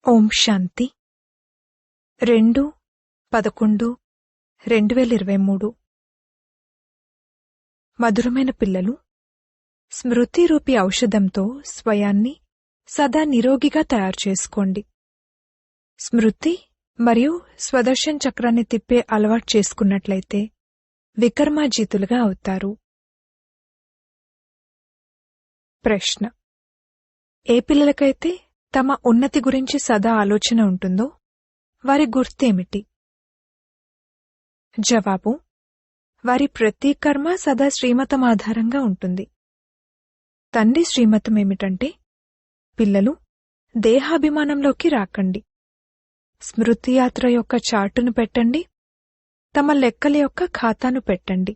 ఓం శాంతి 2/11/2023 మధురమైన పిల్లలు, స్మృతి రూపి ఔషధంతో స్వయాన్ని సదా నిరోగిగా తయారు చేసుకోండి. స్మృతి మరియు స్వదర్శన్ చక్రాన్ని తిప్పే అలవాటు చేసుకున్నట్లయితే వికర్మాజీతులుగా అవుతారు. ప్రశ్న: ఏ పిల్లలకైతే తమ ఉన్నతి గురించి సదా ఆలోచన ఉంటుందో వారి గుర్తేమిటి? జవాబు: వారి ప్రతి కర్మ సదా శ్రీమతం ఆధారంగా ఉంటుంది. తండ్రి శ్రీమతం ఏమిటంటే, పిల్లలు దేహాభిమానంలోకి రాకండి, స్మృతి యాత్ర యొక్క చార్టును పెట్టండి, తమ లెక్కల యొక్క ఖాతాను పెట్టండి,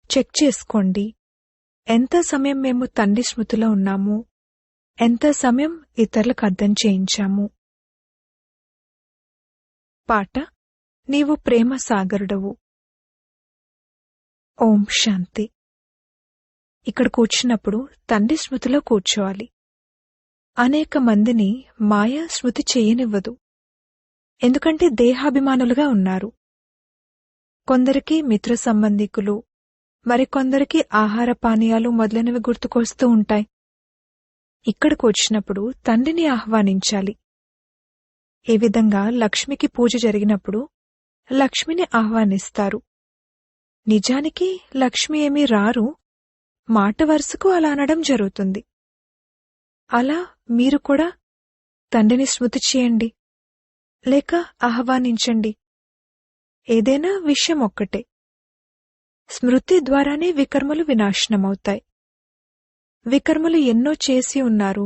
చెక్ చేసుకోండి ఎంత సమయం మేము తండ్రి స్మృతిలో ఉన్నాము, ఎంత సమయం ఇతరులకు అర్థం చేయించాము. పాట: నీవు ప్రేమ సాగరుడవు. ఓం శాంతి. ఇక్కడ కూర్చున్నప్పుడు తండ్రి స్మృతిలో కూర్చోవాలి. అనేక మందిని మాయ స్మృతి చేయనివ్వదు, ఎందుకంటే దేహాభిమానులుగా ఉన్నారు. కొందరికి మిత్ర సంబంధికులు, మరికొందరికి ఆహార పానీయాలు మొదలైనవి గుర్తుకొస్తూ ఉంటాయి. ఇక్కడికి వచ్చినప్పుడు తండ్రిని ఆహ్వానించాలి. ఏ విధంగా లక్ష్మికి పూజ జరిగినప్పుడు లక్ష్మిని ఆహ్వానిస్తారు. నిజానికి లక్ష్మి ఏమీ రారు, మాట వరుసకు అలా అనడం జరుగుతుంది. అలా మీరు కూడా తండ్రిని స్మృతి చేయండి లేక ఆహ్వానించండి. ఏదైనా విషయం ఒక్కటే, స్మృతి ద్వారానే వికర్మలు వినాశనమవుతాయి. వికర్మలు ఎన్నో చేసి ఉన్నారు,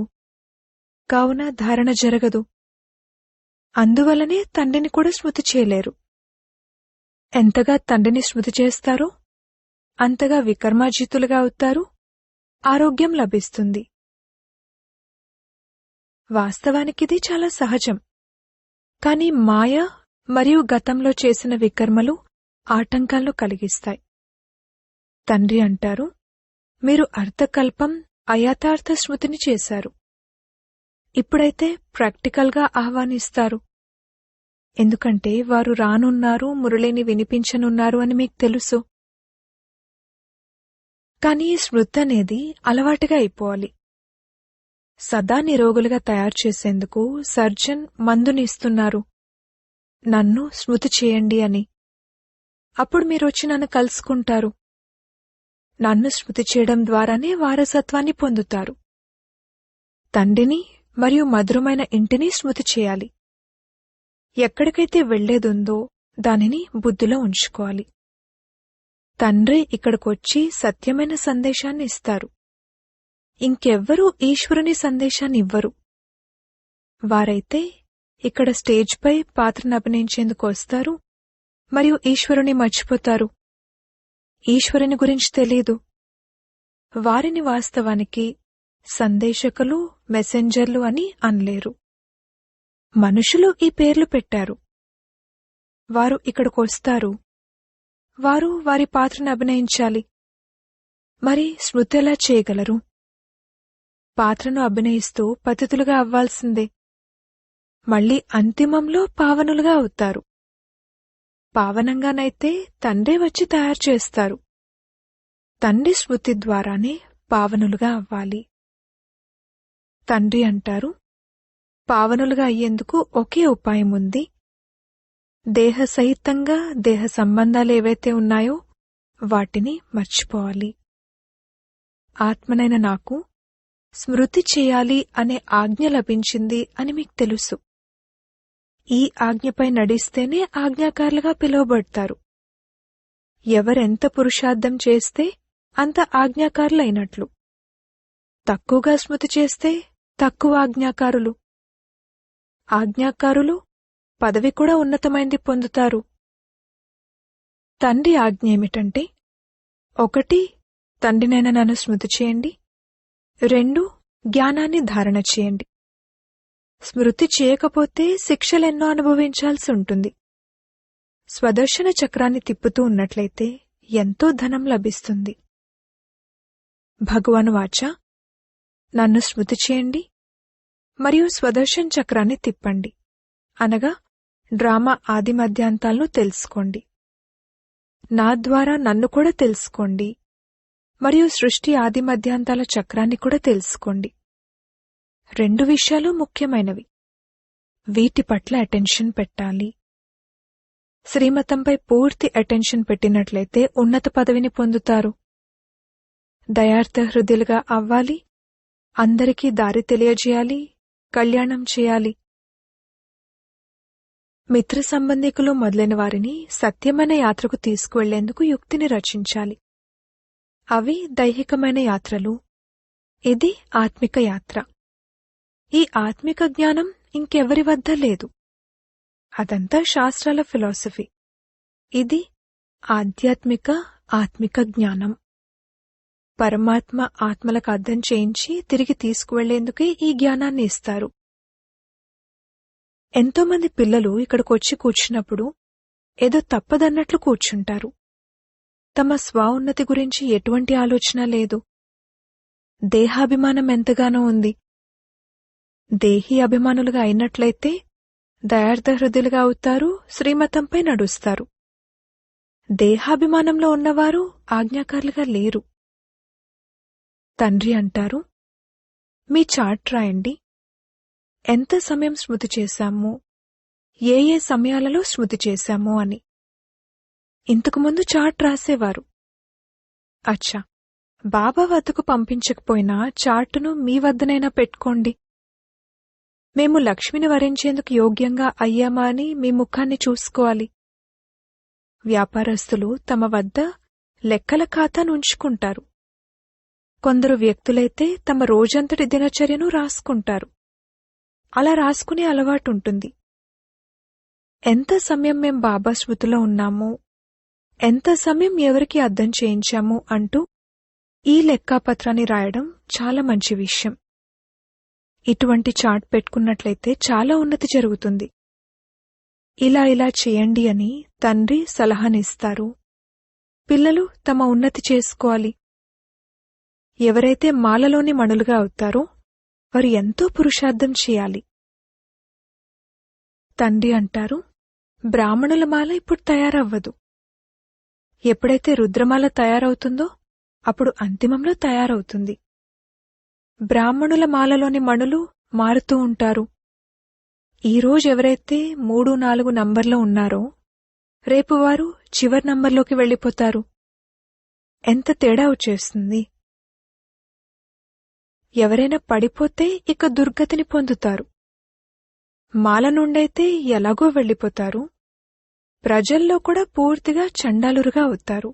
కావున ధారణ జరగదు. అందువలనే తండ్రిని కూడా స్మృతి చేయలేరు. ఎంతగా తండ్రిని స్మృతి చేస్తారో అంతగా వికర్మాజీతులుగా అవుతారు, ఆరోగ్యం లభిస్తుంది. వాస్తవానికిది చాలా సహజం. కాని మాయ మరియు గతంలో చేసిన వికర్మలు ఆటంకాలను కలిగిస్తాయి. తండ్రి అంటారు, మీరు అర్థకల్పం అయథార్థ స్మృతిని చేశారు, ఇప్పుడైతే ప్రాక్టికల్గా ఆహ్వానిస్తారు. ఎందుకంటే వారు రానున్నారు, మురళిని వినిపించనున్నారు అని మీకు తెలుసు. కానీ ఈ స్మృతి అనేది అలవాటుగా అయిపోవాలి. సదా నిరోగులుగా తయారు చేసేందుకు సర్జన్ మందునిస్తున్నారు, నన్ను స్మృతి చేయండి అని. అప్పుడు మీరొచ్చి నన్ను కలుసుకుంటారు. నన్ను స్మృతి చేయడం ద్వారానే వారసత్వాన్ని పొందుతారు. తండ్రిని మరియు మధురమైన ఇంటిని స్మృతి చేయాలి. ఎక్కడికైతే వెళ్లేదుందో దానిని బుద్ధిలో ఉంచుకోవాలి. తండ్రి ఇక్కడికొచ్చి సత్యమైన సందేశాన్ని ఇస్తారు. ఇంకెవ్వరూ ఈశ్వరుని సందేశాన్ని ఇవ్వరు. వారైతే ఇక్కడ స్టేజ్పై పాత్రను అభినయించేందుకు వస్తారు మరియు ఈశ్వరుని మర్చిపోతారు. ఈశ్వరుని గురించి తెలీదు. వారిని వాస్తవానికి సందేశకులు, మెసెంజర్లు అని అనలేరు. మనుషులు ఈ పేర్లు పెట్టారు. వారు ఇక్కడికొస్తారు, వారు వారి పాత్రను అభినయించాలి. మరి స్మృతి ఎలా చేయగలరు? పాత్రను అభినయిస్తూ పతితులుగా అవ్వాల్సిందే. మళ్లీ అంతిమంలో పావనులుగా అవుతారు. పావనంగానైతే తండ్రే వచ్చి తయారు చేస్తారు. తండ్రి స్మృతి ద్వారానే పావనులుగా అవ్వాలి. తండ్రి అంటారు, పావనులుగా అయ్యేందుకు ఒకే ఉపాయం ఉంది. దేహ సహితంగా దేహ సంబంధాలేవైతే ఉన్నాయో వాటిని మర్చిపోవాలి. ఆత్మనైన నాకు స్మృతి చేయాలి అనే ఆజ్ఞ లభించింది అని మీకు తెలుసు. ఈ ఆజ్ఞపై నడిస్తేనే ఆజ్ఞాకారులుగా పిలువబడతారు. ఎవరెంత పురుషార్థం చేస్తే అంత ఆజ్ఞాకారులైనట్లు. తక్కువగా స్మృతి చేస్తే తక్కువ ఆజ్ఞాకారులు. ఆజ్ఞాకారులు పదవి కూడా ఉన్నతమైంది పొందుతారు. తండ్రి ఆజ్ఞ ఏమిటంటే, 1 తండ్రినైన నన్ను స్మృతి చేయండి, 2 జ్ఞానాన్ని ధారణ చేయండి. స్మృతి చేయకపోతే శిక్షలెన్నో అనుభవించాల్సి ఉంటుంది. స్వదర్శన చక్రాన్ని తిప్పుతూ ఉన్నట్లయితే ఎంతో ధనం లభిస్తుంది. భగవాను వాచ: నన్ను స్మృతి చేయండి మరియు స్వదర్శన్ చక్రాన్ని తిప్పండి, అనగా డ్రామా ఆది మధ్యాంతాలను తెలుసుకోండి. నా ద్వారా నన్ను కూడా తెలుసుకోండి మరియు సృష్టి ఆది మధ్యాంతాల చక్రాన్ని కూడా తెలుసుకోండి. 2 విషయాలు ముఖ్యమైనవి. వీటి పట్ల అటెన్షన్ పెట్టాలి. శ్రీమతంపై పూర్తి అటెన్షన్ పెట్టినట్లయితే ఉన్నత పదవిని పొందుతారు. దయార్థ హృదయులుగా అవ్వాలి, అందరికీ దారి తెలియజేయాలి, కళ్యాణం చేయాలి. మిత్ర సంబంధికులు మొదలైన వారిని సత్యమైన యాత్రకు తీసుకువెళ్లేందుకు యుక్తిని రచించాలి. అవి దైహికమైన యాత్రలు, ఇది ఆత్మిక యాత్ర. ఈ ఆత్మిక జ్ఞానం ఇంకెవరి వద్ద లేదు. అదంతా శాస్త్రాల ఫిలాసఫీ. ఇది ఆధ్యాత్మిక ఆత్మిక జ్ఞానం. పరమాత్మ ఆత్మలకు అర్థం చేయించి తిరిగి తీసుకువెళ్లేందుకే ఈ జ్ఞానాన్ని ఇస్తారు. ఎంతోమంది పిల్లలు ఇక్కడికొచ్చి కూర్చున్నప్పుడు ఏదో తప్పదన్నట్లు కూర్చుంటారు. తమ స్వౌన్నతి గురించి ఎటువంటి ఆలోచన లేదు. దేహాభిమానం ఎంతగానో ఉంది. దేహీ అభిమానులుగా అయినట్లయితే దయార్థ హృదయులుగా అవుతారు, శ్రీమతంపై నడుస్తారు. దేహాభిమానంలో ఉన్నవారు ఆజ్ఞాకారులుగా లేరు. తండ్రి అంటారు, మీ చార్ట్ రాయండి. ఎంత సమయం స్మృతి చేశాము, ఏ ఏ సమయాలలో స్మృతి చేశాము అని. ఇంతకుముందు చార్ట్ రాసేవారు. అచ్చా, బాబా వద్దకు పంపించకపోయినా చార్టును మీ వద్దనైనా పెట్టుకోండి. మేము లక్ష్మిని వరించేందుకు యోగ్యంగా అయ్యామా అని మీ ముఖాన్ని చూసుకోవాలి. వ్యాపారస్తులు తమ వద్ద లెక్కల ఖాతాను ఉంచుకుంటారు. కొందరు వ్యక్తులైతే తమ రోజంతటి దినచర్యను రాసుకుంటారు. అలా రాసుకునే అలవాటుంటుంది. ఎంత సమయం మేం బాబా స్మృతిలో ఉన్నాము, ఎంత సమయం ఎవరికి అర్థం చేయించాము అంటూ ఈ లెక్కాపత్రాన్ని రాయడం చాలా మంచి విషయం. ఇటువంటి చార్ట్ పెట్టుకున్నట్లయితే చాలా ఉన్నతి జరుగుతుంది. ఇలా ఇలా చేయండి అని తండ్రి సలహానిస్తారు. పిల్లలు తమ ఉన్నతి చేసుకోవాలి. ఎవరైతే మాలలోని మణులుగా అవుతారో వారు ఎంతో పురుషార్థం చేయాలి. తండ్రి అంటారు, బ్రాహ్మణుల మాల ఇప్పుడు తయారవ్వదు. ఎప్పుడైతే రుద్రమాల తయారవుతుందో అప్పుడు అంతిమంలో తయారవుతుంది. బ్రాహ్మణుల మాలలోని మణులు మారుతూ ఉంటారు. ఈరోజు ఎవరైతే 3, 4 నంబర్లో ఉన్నారో రేపు వారు చివరి నంబర్లోకి వెళ్ళిపోతారు. ఎంత తేడా వచ్చేస్తుంది. ఎవరైనా పడిపోతే ఇక దుర్గతిని పొందుతారు. మాల నుండైతే ఎలాగో వెళ్ళిపోతారు. ప్రజల్లో కూడా పూర్తిగా చండాలురుగా అవుతారు.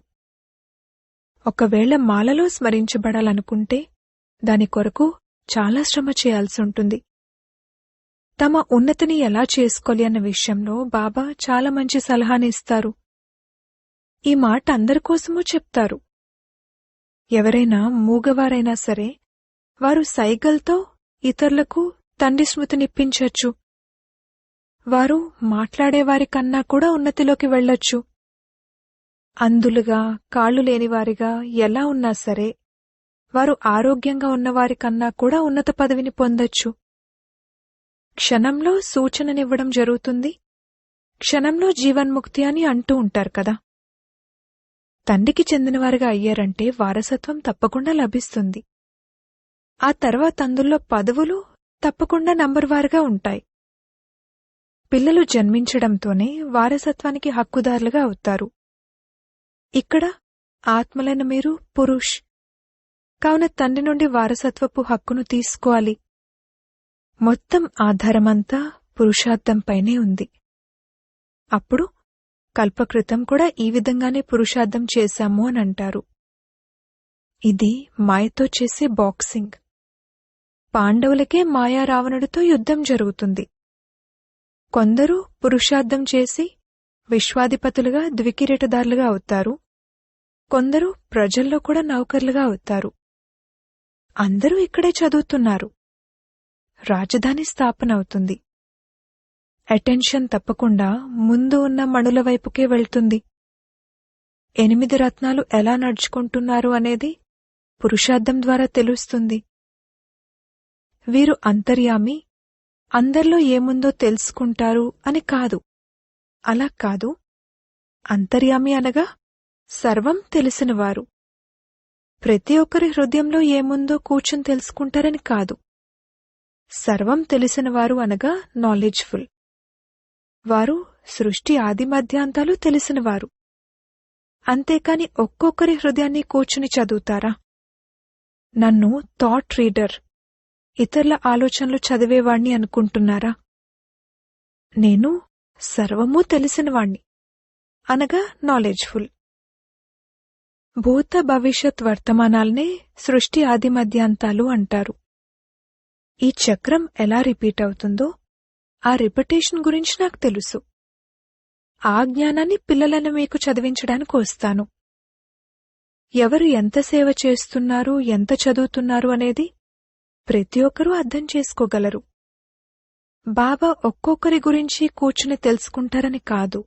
ఒకవేళ మాలలో స్మరించబడాలనుకుంటే దాని కొరకు చాలా శ్రమ చేయాల్సి ఉంటుంది. తమ ఉన్నతిని ఎలా చేసుకోవాలి అన్న విషయంలో బాబా చాలా మంచి సలహాని ఇస్తారు. ఈ మాట అందరికోసమూ చెప్తారు. ఎవరైనా మూగవారైనా సరే వారు సైగల్తో ఇతరులకు తండ్రి స్మృతినిప్పించచ్చు. వారు మాట్లాడేవారికన్నా కూడా ఉన్నతిలోకి వెళ్లొచ్చు. అందులుగా కాళ్లు లేనివారిగా ఎలా ఉన్నా సరే వారు ఆరోగ్యంగా ఉన్నవారికన్నా కూడా ఉన్నత పదవిని పొందొచ్చు. క్షణంలో సూచననివ్వడం జరుగుతుంది. క్షణంలో జీవన్ముక్తి అని అంటూ ఉంటారు కదా. తండ్రికి చెందినవారుగా అయ్యారంటే వారసత్వం తప్పకుండా లభిస్తుంది. ఆ తర్వాత అందులో పదవులు తప్పకుండా నంబర్వారుగా ఉంటాయి. పిల్లలు జన్మించడంతోనే వారసత్వానికి హక్కుదారులుగా అవుతారు. ఇక్కడ ఆత్మలైన మీరు పురుష్ కావున తండ్రి నుండి వారసత్వపు హక్కును తీసుకోవాలి. మొత్తం ఆధారమంతా పురుషార్థంపైనే ఉంది. అప్పుడు కల్పకృతం కూడా ఈ విధంగానే పురుషార్థం చేశాము అని అంటారు. ఇది మాయతో చేసే బాక్సింగ్. పాండవులకే మాయా రావణుడితో యుద్ధం జరుగుతుంది. కొందరు పురుషార్థం చేసి విశ్వాధిపతులుగా ద్వికిరీటదారులుగా అవుతారు. కొందరు ప్రజల్లో కూడా నౌకర్లుగా అవుతారు. అందరూ ఇక్కడే చదువుతున్నారు. రాజధాని స్థాపన అవుతుంది. అటెన్షన్ తప్పకుండా ముందు ఉన్న మణుల వైపుకే వెళ్తుంది. 8 రత్నాలు ఎలా నడుచుకుంటున్నారు అనేది పురుషార్థం ద్వారా తెలుస్తుంది. వీరు అంతర్యామి అందరిలో ఏముందో తెలుసుకుంటారు అని కాదు. అలా కాదు. అంతర్యామి అనగా సర్వం తెలిసినవారు. ప్రతి ఒక్కరి హృదయంలో ఏముందో కూర్చుని తెలుసుకుంటారని కాదు. సర్వం తెలిసినవారు అనగా నాలెడ్జ్ఫుల్. వారు సృష్టి ఆది మధ్యాంతాలు తెలిసినవారు. అంతేకాని ఒక్కొక్కరి హృదయాన్ని కూర్చుని చదువుతారా? నన్ను థాట్ రీడర్, ఇతరుల ఆలోచనలు చదివేవాణ్ణి అనుకుంటున్నారా? నేను సర్వమూ తెలిసినవాణ్ణి అనగా నాలెడ్జ్ఫుల్. భూత భవిష్యత్ వర్తమానాలనే సృష్టి ఆది మధ్యాంతాలు అంటారు. ఈ చక్రం ఎలా రిపీట్ అవుతుందో ఆ రిపిటేషన్ గురించి నాకు తెలుసు. ఆ జ్ఞానాన్ని పిల్లలను మీకు చదివించడానికి వస్తాను. ఎవరు ఎంత సేవ చేస్తున్నారు, ఎంత చదువుతున్నారు అనేది ప్రతి ఒక్కరూ అర్థం చేసుకోగలరు. బాబా ఒక్కొక్కరి గురించి కూర్చుని తెలుసుకుంటారని కాదు.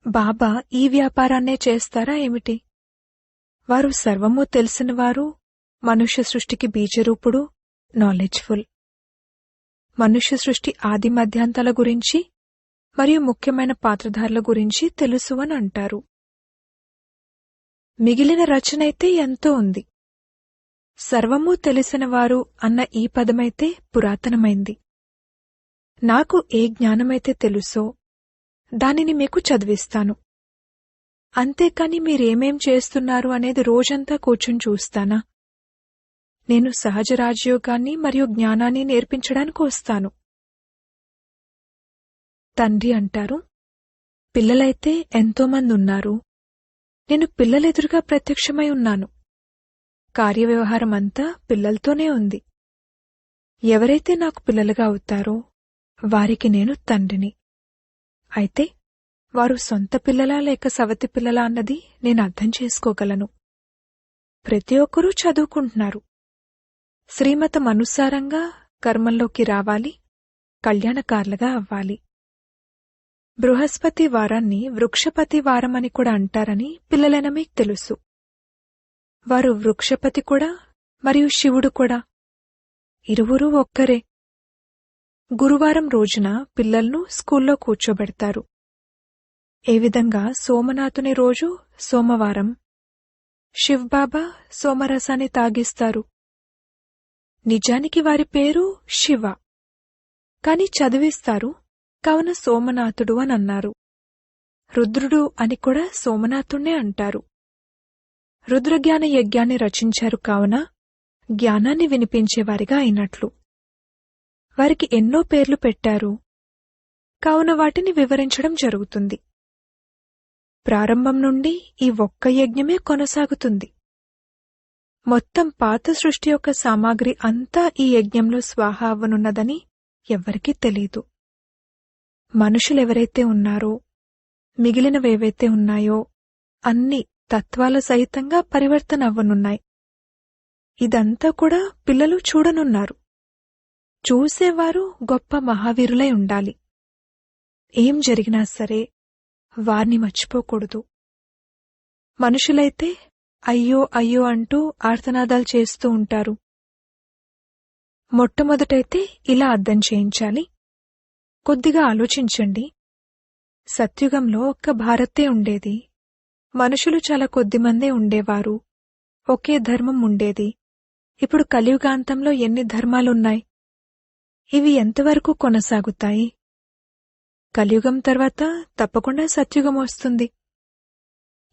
బాబా ఈ వ్యాపారాన్నే చేస్తారా ఏమిటి? వారు సర్వమూ తెలిసినవారు, మనుష్య సృష్టికి బీజరూపుడు, నాలెడ్జ్ఫుల్. మనుష్య సృష్టి ఆది మధ్యాంతాల గురించి మరియు ముఖ్యమైన పాత్రధారుల గురించి తెలుసు అని అంటారు. మిగిలిన రచనైతే ఎంతో ఉంది. సర్వమూ తెలిసినవారు అన్న ఈ పదమైతే పురాతనమైంది. నాకు ఏ జ్ఞానమైతే తెలుసో దానిని మీకు చదివిస్తాను. అంతేకాని మీరేమేం చేస్తున్నారు అనేది రోజంతా కూర్చుని చూస్తానా? నేను సహజ రాజయోగాన్ని మరియు జ్ఞానాన్ని నేర్పించడానికి వస్తాను. తండ్రి అంటారు, పిల్లలైతే ఎంతోమంది ఉన్నారు. నేను పిల్లలెదురుగా ప్రత్యక్షమై ఉన్నాను. కార్యవ్యవహారమంతా పిల్లలతోనే ఉంది. ఎవరైతే నాకు పిల్లలుగా అవుతారో వారికి నేను తండ్రిని. అయితే వారు సొంత పిల్లలా లేక సవతి పిల్లలా అన్నది నేను అర్థం చేసుకోగలను. ప్రతి ఒక్కరూ చదువుకుంటున్నారు. శ్రీమతం అనుసారంగా కర్మంలోకి రావాలి, కళ్యాణకారులుగా అవ్వాలి. బృహస్పతి వారాన్ని వృక్షపతి వారమని కూడా అంటారని పిల్లలైన మీకు తెలుసు. వారు వృక్షపతి కూడా మరియు శివుడు కూడా ఇరువురూ ఒక్కరే. గురువారం రోజున పిల్లలను స్కూల్లో కూర్చోబెడతారు. ఏ విధంగా సోమనాథుని రోజు సోమవారం, శివ్బాబా సోమరసాన్ని తాగిస్తారు. నిజానికి వారి పేరు శివ, కాని చదివిస్తారు కావున సోమనాథుడు అని అన్నారు. రుద్రుడు అని కూడా సోమనాథుణ్ణే అంటారు. రుద్రజ్ఞాన యజ్ఞాన్ని రచించారు కావున జ్ఞానాన్ని వినిపించేవారిగా అయినట్లు. వారికి ఎన్నో పేర్లు పెట్టారు కావున వాటిని వివరించడం జరుగుతుంది. ప్రారంభం నుండి ఈ ఒక్క యజ్ఞమే కొనసాగుతుంది. మొత్తం పాత సృష్టి యొక్క సామాగ్రి అంతా ఈ యజ్ఞంలో స్వాహ అవ్వనున్నదని ఎవ్వరికీ తెలీదు. మనుషులెవరైతే ఉన్నారో, మిగిలినవేవైతే ఉన్నాయో అన్ని తత్వాల సహితంగా పరివర్తన అవ్వనున్నాయి. ఇదంతా కూడా పిల్లలు చూడనున్నారు. చూసేవారు గొప్ప మహావీరులై ఉండాలి. ఏం జరిగినా సరే వారిని మర్చిపోకూడదు. మనుషులైతే అయ్యో అయ్యో అంటూ ఆర్తనాదాలు చేస్తూ ఉంటారు. మొట్టమొదటైతే ఇలా అర్థం చేయించాలి. కొద్దిగా ఆలోచించండి. సత్యుగంలో ఒక్క భారతే ఉండేది. మనుషులు చాలా కొద్దిమందే ఉండేవారు. ఒకే ధర్మం ఉండేది. ఇప్పుడు కలియుగాంతంలో ఎన్ని ధర్మాలున్నాయి? ఇవి ఎంతవరకు కొనసాగుతాయి? కలియుగం తర్వాత తప్పకుండా సత్యుగం వస్తుంది.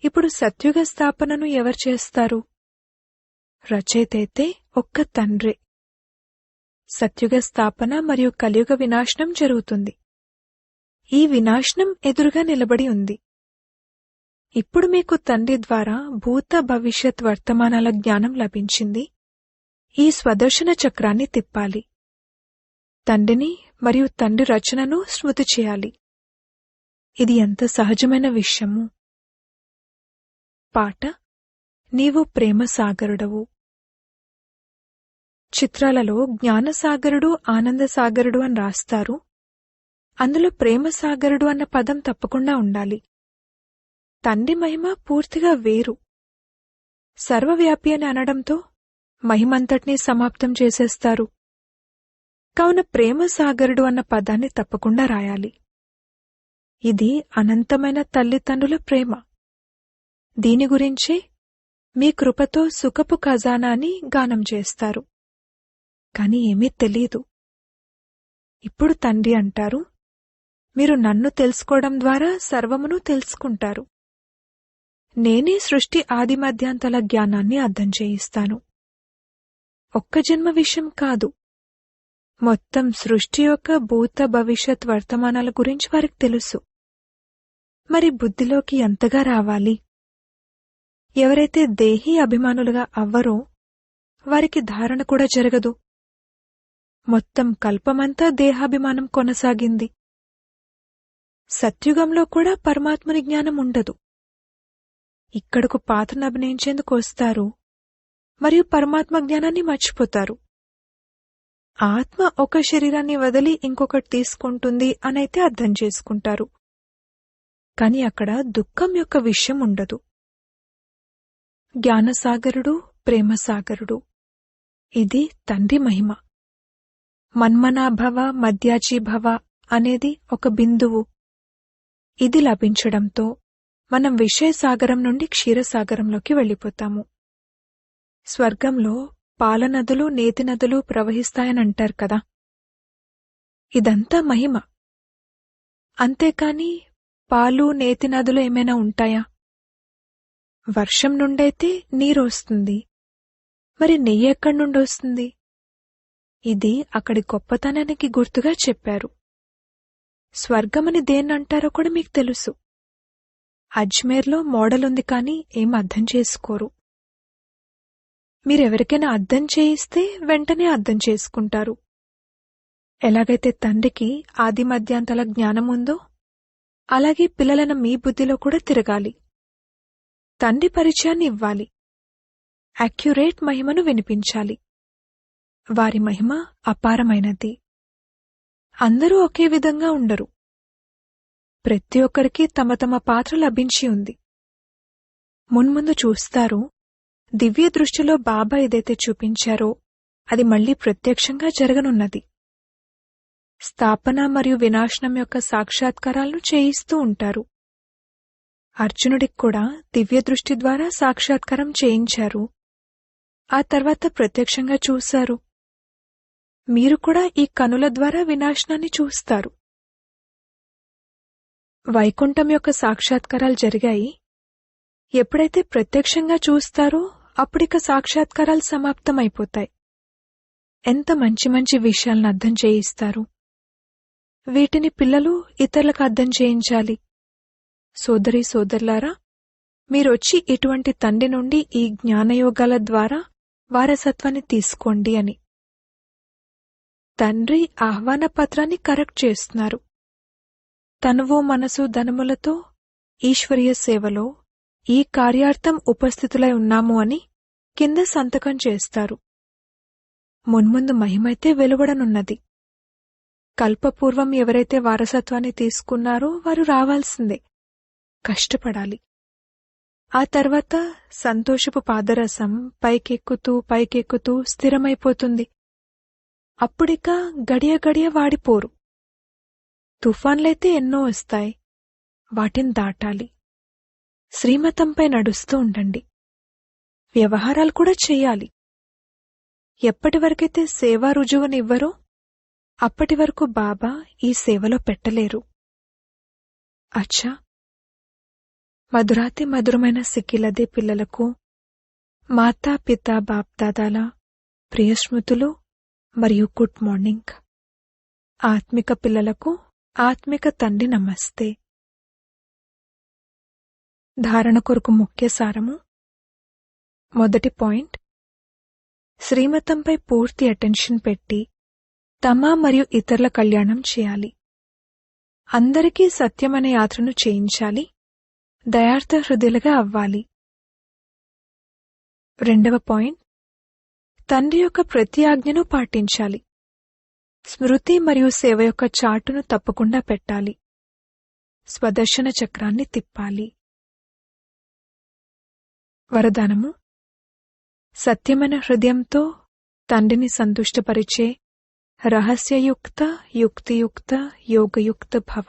ఇప్పుడు సత్యుగ స్థాపనను ఎవరు చేస్తారు? రచయితైతే ఒక్క తండ్రే. సత్యుగ స్థాపన మరియు కలియుగ వినాశనం జరుగుతుంది. ఈ వినాశనం ఎదురుగా నిలబడి ఉంది. ఇప్పుడు మీకు తండ్రి ద్వారా భూత భవిష్యత్ వర్తమానాల జ్ఞానం లభించింది. ఈ స్వదర్శన చక్రాన్ని తిప్పాలి. తండ్రిని మరియు తండ్రి రచనను స్మృతి చేయాలి. ఇది ఎంత సహజమైన విషయము. పాట నీవు ప్రేమసాగరుడవు. చిత్రాలలో జ్ఞానసాగరుడు, ఆనందసాగరుడు అని రాస్తారు. అందులో ప్రేమసాగరుడు అన్న పదం తప్పకుండా ఉండాలి. తండ్రి మహిమ పూర్తిగా వేరు. సర్వవ్యాపి అని అనడంతో మహిమంతటినీ సమాప్తం చేసేస్తారు. కావున ప్రేమ సాగరుడు అన్న పదాన్ని తప్పకుండా రాయాలి. ఇది అనంతమైన తల్లిదండ్రుల ప్రేమ. దీని గురించే మీ కృపతో సుఖపు ఖజానా అని గానం చేస్తారు. కాని ఏమీ తెలీదు. ఇప్పుడు తండ్రి అంటారు, మీరు నన్ను తెలుసుకోవడం ద్వారా సర్వమును తెలుసుకుంటారు. నేనే సృష్టి ఆదిమధ్యాంతాల జ్ఞానాన్ని అర్థం చేయిస్తాను. ఒక్క జన్మ విషయం కాదు, మొత్తం సృష్టి యొక్క భూత భవిష్యత్ వర్తమానాల గురించి వారికి తెలుసు. మరి బుద్ధిలోకి ఎంతగా రావాలి? ఎవరైతే దేహీ అభిమానులుగా అవ్వరో వారికి ధారణ కూడా జరగదు. మొత్తం కల్పమంతా దేహాభిమానం కొనసాగింది. సత్యుగంలో కూడా పరమాత్మని జ్ఞానం ఉండదు. ఇక్కడకు పాత్రను అభినయించేందుకు వస్తారు మరియు పరమాత్మ జ్ఞానాన్ని మర్చిపోతారు. ఆత్మ ఒక శరీరాన్ని వదిలి ఇంకొకటి తీసుకుంటుంది అనైతే అర్థం చేసుకుంటారు. కాని అక్కడ దుఃఖం యొక్క విషయం ఉండదు. జ్ఞానసాగరుడు, ప్రేమసాగరుడు, ఇది తండ్రి మహిమ. మన్మనాభవ మధ్యాజీభవ అనేది ఒక బిందువు. ఇది లభించడంతో మనం విషయసాగరం నుండి క్షీరసాగరంలోకి వెళ్ళిపోతాము. స్వర్గంలో పాలనదులు, నేతి నదులు ప్రవహిస్తాయనంటారు కదా. ఇదంతా మహిమ. అంతేకాని పాలు, నేతి నదులు ఏమైనా ఉంటాయా? వర్షం నుండైతే నీరొస్తుంది. మరి నెయ్యి ఎక్కడి నుండొస్తుంది? ఇది అక్కడి గొప్పతనానికి గుర్తుగా చెప్పారు. స్వర్గమని దేన్నంటారో కూడా మీకు తెలుసు. అజ్మేర్లో మోడలుంది కాని ఏం అర్థం చేసుకోరు. మీరెవరికైనా అర్థం చేయిస్తే వెంటనే అర్థం చేసుకుంటారు. ఎలాగైతే తండ్రికి ఆది మధ్యాంతాల జ్ఞానముందో అలాగే పిల్లలైన మీ బుద్ధిలో కూడా తిరగాలి. తండ్రి పరిచయాన్ని ఇవ్వాలి. అక్యురేట్ మహిమను వినిపించాలి. వారి మహిమ అపారమైనది. అందరూ ఒకే విధంగా ఉండరు. ప్రతి ఒక్కరికి తమ తమ పాత్ర లభించి ఉంది. మున్ముందు చూస్తారు, దివ్య దృష్టిలో బాబా ఏదైతే చూపించారో అది మళ్లీ ప్రత్యక్షంగా జరగనున్నది. స్థాపన మరియు వినాశనం యొక్క సాక్షాత్కారాలను చేయిస్తూ ఉంటారు. అర్జునుడికి కూడా దివ్య దృష్టి ద్వారా సాక్షాత్కారం చేయించారు. ఆ తర్వాత ప్రత్యక్షంగా చూశారు. మీరు కూడా ఈ కనుల ద్వారా వినాశనాన్ని చూస్తారు. వైకుంఠం యొక్క సాక్షాత్కారాలు జరిగాయి. ఎప్పుడైతే ప్రత్యక్షంగా చూస్తారో అప్పుడిక సాక్షాత్కారాలు సమాప్తమైపోతాయి. ఎంత మంచి మంచి విషయాలను అర్థం చేయిస్తారు. వీటిని పిల్లలు ఇతరులకు అర్థం చేయించాలి. సోదరీ సోదరులారా, మీరొచ్చి ఇటువంటి తండ్రి నుండి ఈ జ్ఞానయోగాల ద్వారా వారసత్వాన్ని తీసుకోండి అని. తండ్రి ఆహ్వాన పత్రాన్ని కరెక్ట్ చేస్తున్నారు. తనువు మనసు ధనములతో ఈశ్వరీయ సేవలో ఈ కార్యార్థం ఉపస్థితులై ఉన్నాము అని కింద సంతకం చేస్తారు. మున్ముందు మహిమైతే వెలువడనున్నది. కల్పపూర్వం ఎవరైతే వారసత్వాన్ని తీసుకున్నారో వారు రావాల్సిందే. కష్టపడాలి. ఆ తర్వాత సంతోషపు పాదరసం పైకెక్కుతూ పైకెక్కుతూ స్థిరమైపోతుంది. అప్పుడిక గడియ గడియ వాడిపోరు. తుఫాన్లైతే ఎన్నో వస్తాయి. వాటిని దాటాలి. శ్రీమతంపై నడుస్తూ ఉండండి. వ్యవహారాలు కూడా చెయ్యాలి. ఎప్పటివరకైతే సేవా రుజువునివ్వరో అప్పటి వరకు బాబా ఈ సేవలో పెట్టలేరు. అచ్చా, మధురాతి మధురమైన సిక్కిలదే పిల్లలకు మాతా పితా బాప్దాదాల ప్రియస్మృతులు మరియు గుడ్ మార్నింగ్. ఆత్మిక పిల్లలకు ఆత్మిక తండ్రి నమస్తే. ధారణ కొరకు ముఖ్య సారము. మొదటి పాయింట్, శ్రీమతంపై పూర్తి అటెన్షన్ పెట్టి తమ మరియు ఇతరుల కళ్యాణం చేయాలి. అందరికీ సత్యమనే యాత్రను చేయించాలి. దయార్థ హృదయులుగా అవ్వాలి. రెండవ పాయింట్, తండ్రి యొక్క ప్రతి ఆజ్ఞను పాటించాలి. స్మృతి మరియు సేవ యొక్క చాటును తప్పకుండా పెట్టాలి. స్వదర్శన చక్రాన్ని తిప్పాలి. వరదానము. సత్యమైన హృదయంతో తండ్రిని సంతుష్టపరిచే రహస్యయుక్త యుక్తియుక్త యోగయుక్త భవ.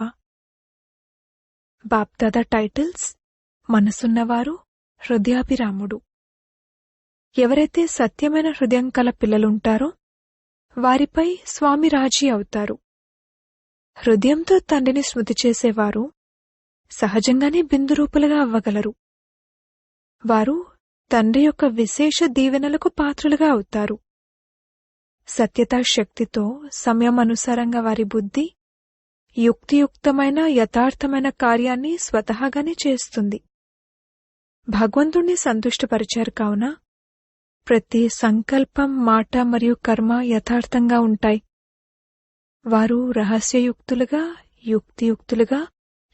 బాప్దాదా టైటిల్స్: మనసున్నవారు, హృదయాభిరాముడు. ఎవరైతే సత్యమైన హృదయం కల పిల్లలుంటారో వారిపై స్వామి రాజీ అవుతారు. హృదయంతో తండ్రిని స్మృతి చేసేవారు సహజంగానే బిందురూపులుగా అవ్వగలరు. వారు తండ్రి యొక్క విశేష దీవెనలకు పాత్రులుగా అవుతారు. సత్యతా శక్తితో సమయం అనుసారంగా వారి బుద్ధి యుక్తియుక్తమైన యథార్థమైన కార్యాన్ని స్వతహాగానే చేస్తుంది. భగవంతుణ్ణి సంతుష్టపరిచారు కావున ప్రతి సంకల్పం, మాట మరియు కర్మ యథార్థంగా ఉంటాయి. వారు రహస్యయుక్తులుగా, యుక్తియుక్తులుగా,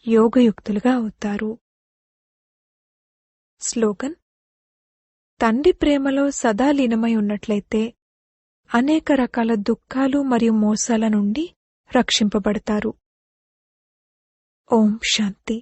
యోగయుక్తులుగా అవుతారు. స్లోగన్: తండ్రి ప్రేమలో సదా లీనమై ఉన్నట్లయితే అనేక రకాల దుఃఖాలు మరియు మోసాల నుండి రక్షింపబడతారు. ఓం శాంతి.